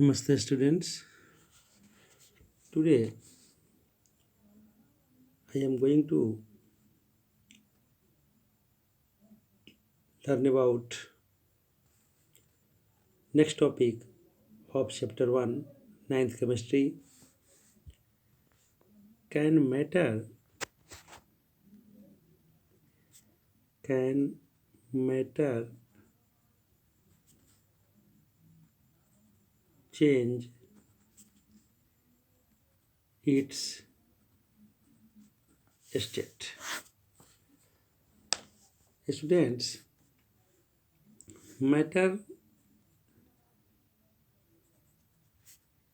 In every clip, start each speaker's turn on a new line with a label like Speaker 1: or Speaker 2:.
Speaker 1: Namaste students. Today I am going to learn about next topic of chapter 1, ninth chemistry. Can matter change its state? Students, matter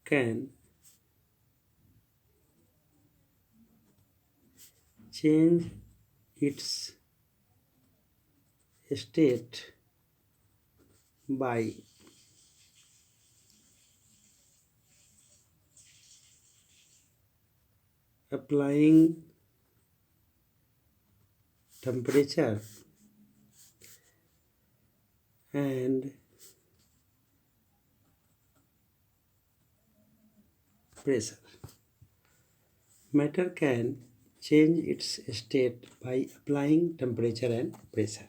Speaker 1: can change its state by applying temperature and pressure. Matter can change its state by applying temperature and pressure.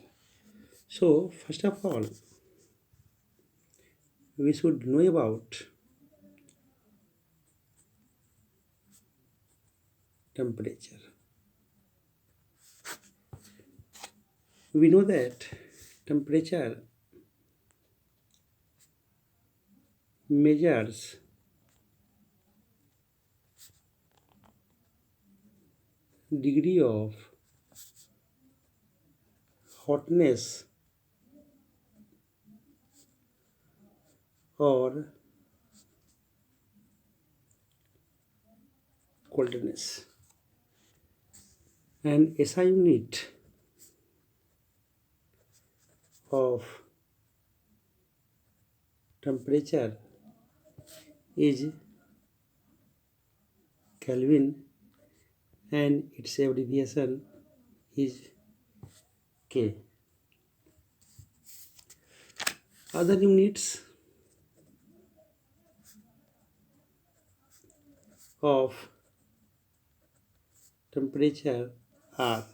Speaker 1: So, first of all, we should know about temperature. We know that temperature measures degree of hotness or coldness, and SI unit of temperature is Kelvin and its abbreviation is K. Other units of temperature are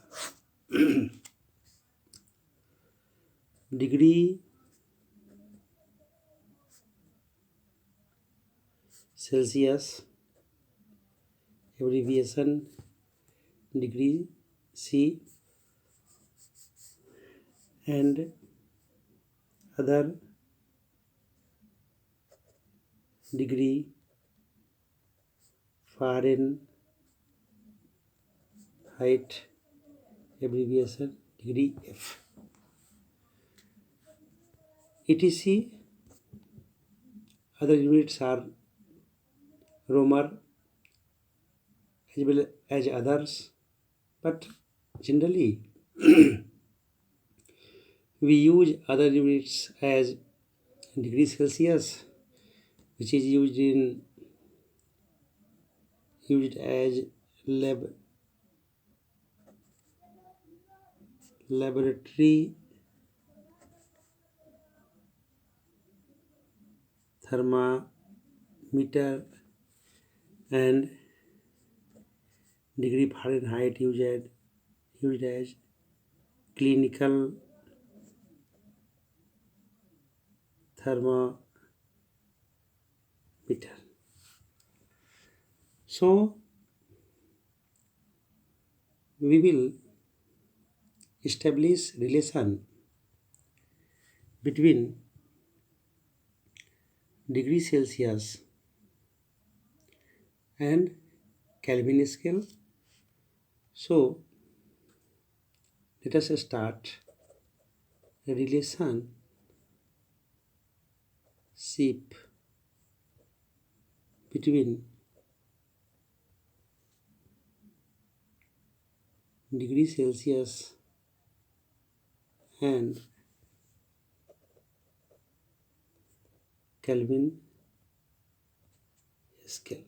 Speaker 1: degree Celsius, abbreviation degree C, and other degree Fahrenheit, abbreviation degree F. etc. Other units are Romer as well as others, but generally we use other units as degree Celsius, which is used as laboratory thermometer, and degree Fahrenheit used as clinical thermometer. So we will establish relation between degree Celsius and Kelvin scale. So let us start a relationship between degree Celsius and Kelvin scale.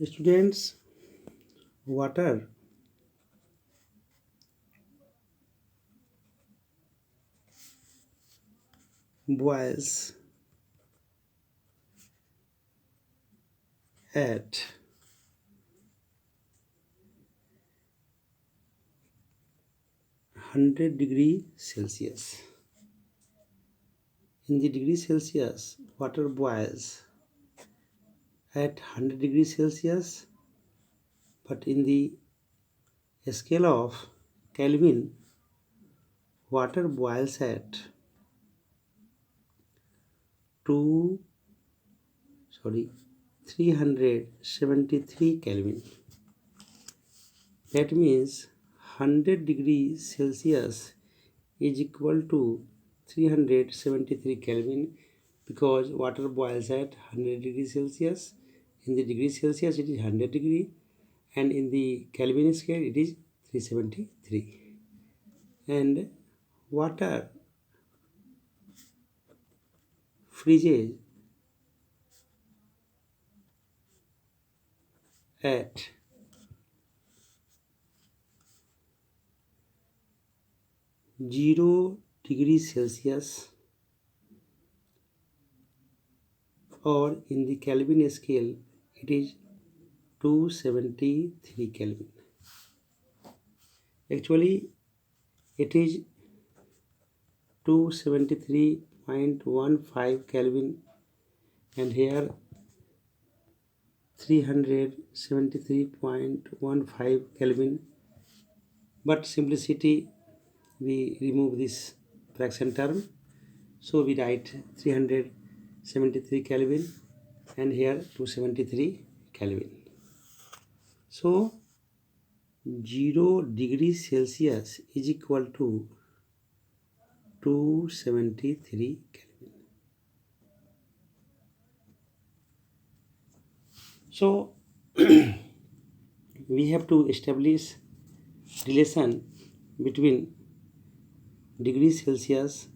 Speaker 1: Students, water boils at 100 degrees Celsius. In the degree Celsius, water boils at 100 degrees Celsius, but in the scale of Kelvin, water boils at 2 373 Kelvin. That means 100 degrees Celsius is equal to 373 Kelvin, because water boils at 100 degrees Celsius. In the degree Celsius it is 100 degree, and in the Kelvin scale it is 373. And water freezes at 0 degrees Celsius, or in the Kelvin scale it is 273 Kelvin. Actually it is 273.15 Kelvin, and here 373.15 Kelvin, but simplicity we remove this fraction term, so we write 373 Kelvin and here 273 Kelvin. So 0 degrees Celsius is equal to 273 Kelvin. So we have to establish relation between degrees Celsius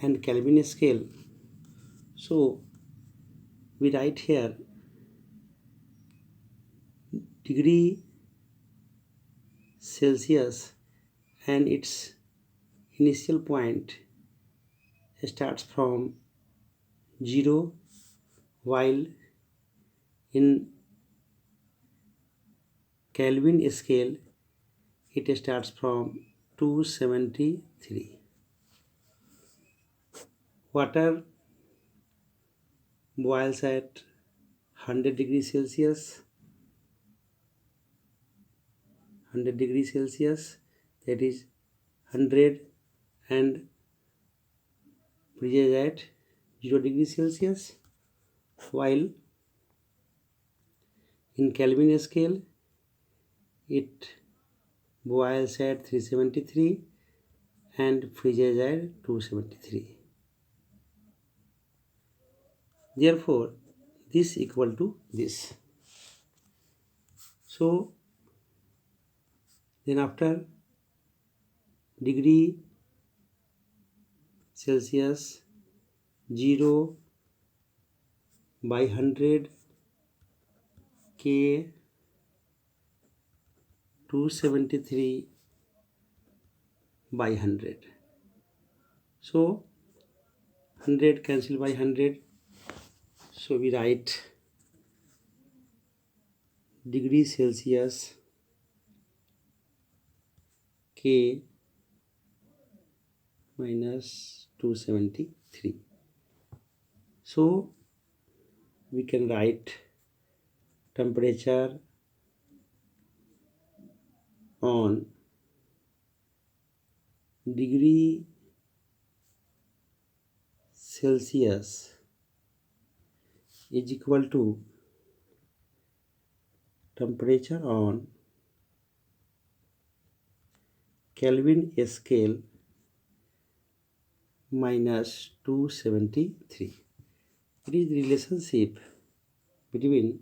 Speaker 1: and Kelvin scale. So we write here degree Celsius, and its initial point starts from 0, while in Kelvin scale it starts from 273. Water boils at 100 degrees Celsius, that is 100, and freezes at 0 degrees Celsius, while in Kelvin scale it boils at 373 and freezes at 273. Therefore this equal to this. So then after degree Celsius 0 by 100 K 273 by 100. So 100 cancel by 100. So we write degree Celsius K minus 273. So we can write temperature on degree Celsius is equal to temperature on Kelvin scale minus 273. It is the relationship between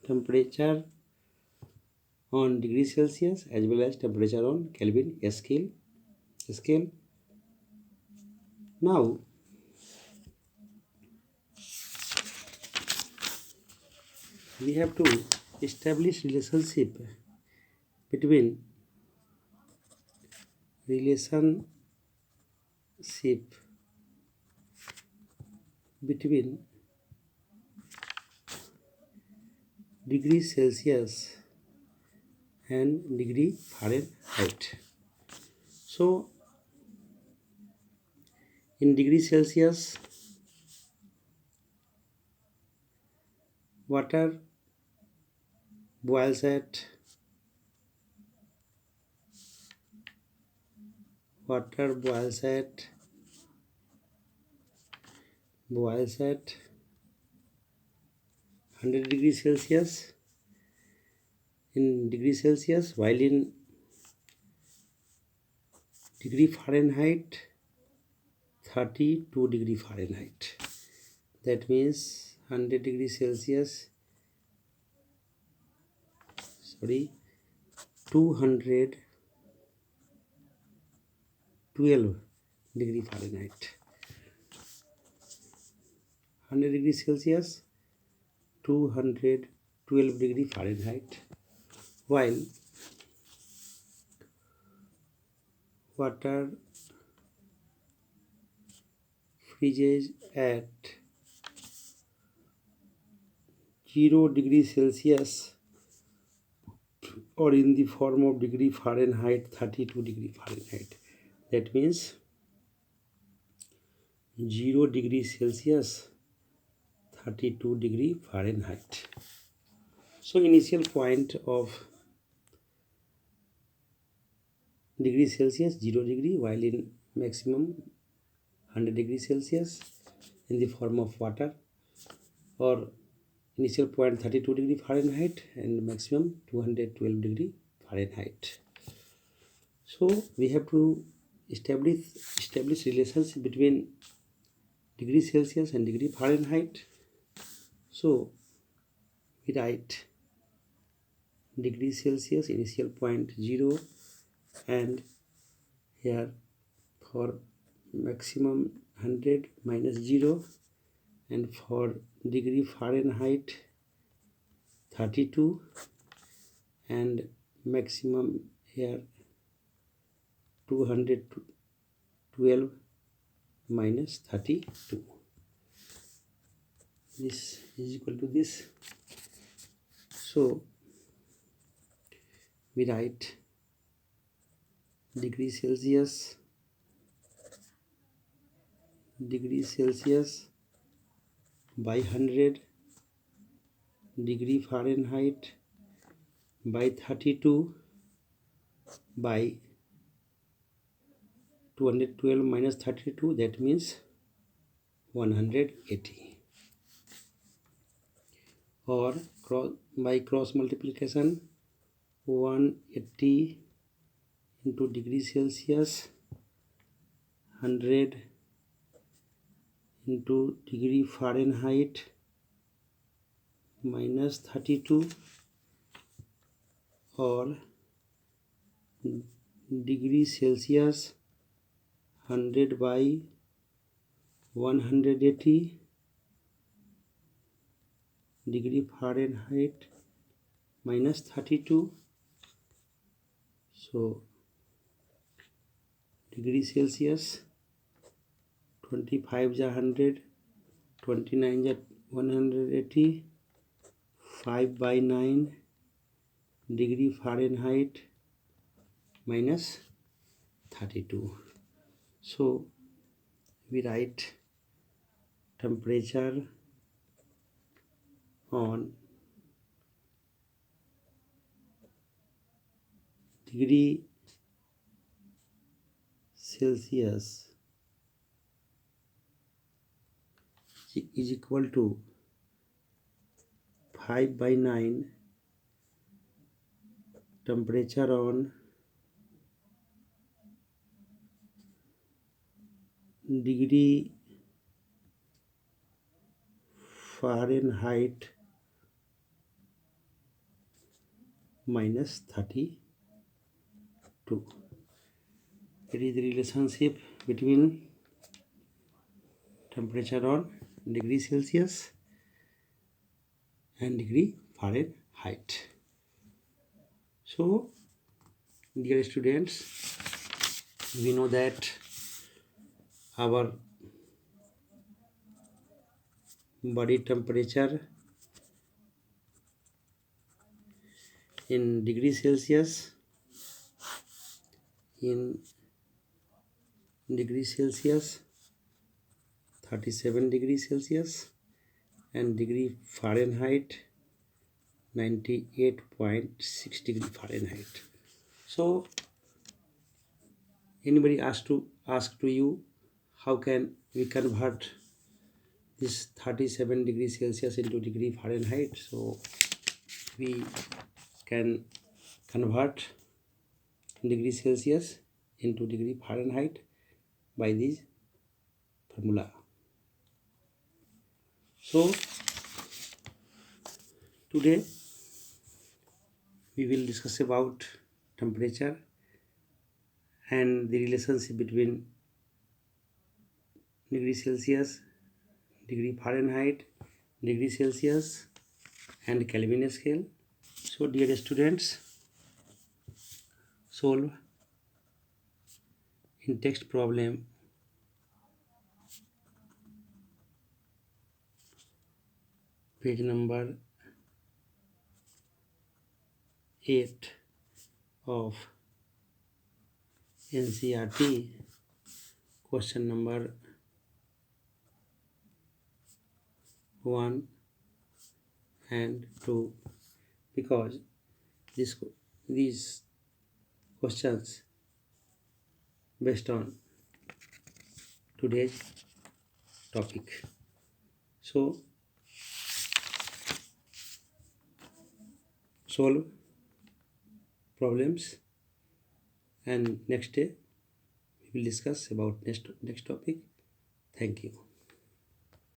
Speaker 1: temperature on degree Celsius as well as temperature on Kelvin scale. Now we have to establish relationship between between degree Celsius and degree Fahrenheit. So in degree Celsius, water boils at 100 degrees Celsius in degree Celsius, while in degree Fahrenheit 32 degree Fahrenheit. That means 100 degrees Celsius, 212 degree Fahrenheit. 100 degrees Celsius, 212 degree Fahrenheit, while water freezes at 0 degree Celsius or in the form of degree Fahrenheit 32 degree Fahrenheit. That means 0 degree Celsius 32 degree Fahrenheit. So initial point of degree Celsius 0 degree, while in maximum 100 degree Celsius in the form of water, or initial point 32 degree Fahrenheit and maximum 212 degree Fahrenheit. So we have to establish relationship between degree Celsius and degree Fahrenheit. So we write degree Celsius initial point 0, and here for maximum 100 minus 0, and for degree Fahrenheit 32, and maximum here 212 minus 32. This is equal to this. So we write degree Celsius by 100, degree Fahrenheit by 32 by 212 minus 32, that means 180, or by cross multiplication 180 into degree Celsius 100 into degree Fahrenheit minus 32, or degree Celsius 100 by 180 degree Fahrenheit minus 32. So degree Celsius 25 ja 100, 29 ja 180, 5 by 9 degree Fahrenheit minus 32. So we write temperature on degree Celsius is equal to 5 by 9 temperature on degree Fahrenheit minus 32. It is the relationship between temperature on degree Celsius and degree Fahrenheit. So dear students, we know that our body temperature in degree Celsius, in degree Celsius, 37 degrees Celsius, and degree Fahrenheit, 98.6 degree Fahrenheit. So anybody ask to you, how can we convert this 37 degrees Celsius into degree Fahrenheit? So we can convert degree Celsius into degree Fahrenheit by this formula. So today we will discuss about temperature and the relationship between degree Celsius, degree Fahrenheit, degree Celsius and Kelvin scale. So dear students, solve in text problem page number 8 of NCRT, question number 1 and 2, because these questions based on today's topic. So solve problems, and next day we will discuss about next topic. Thank you.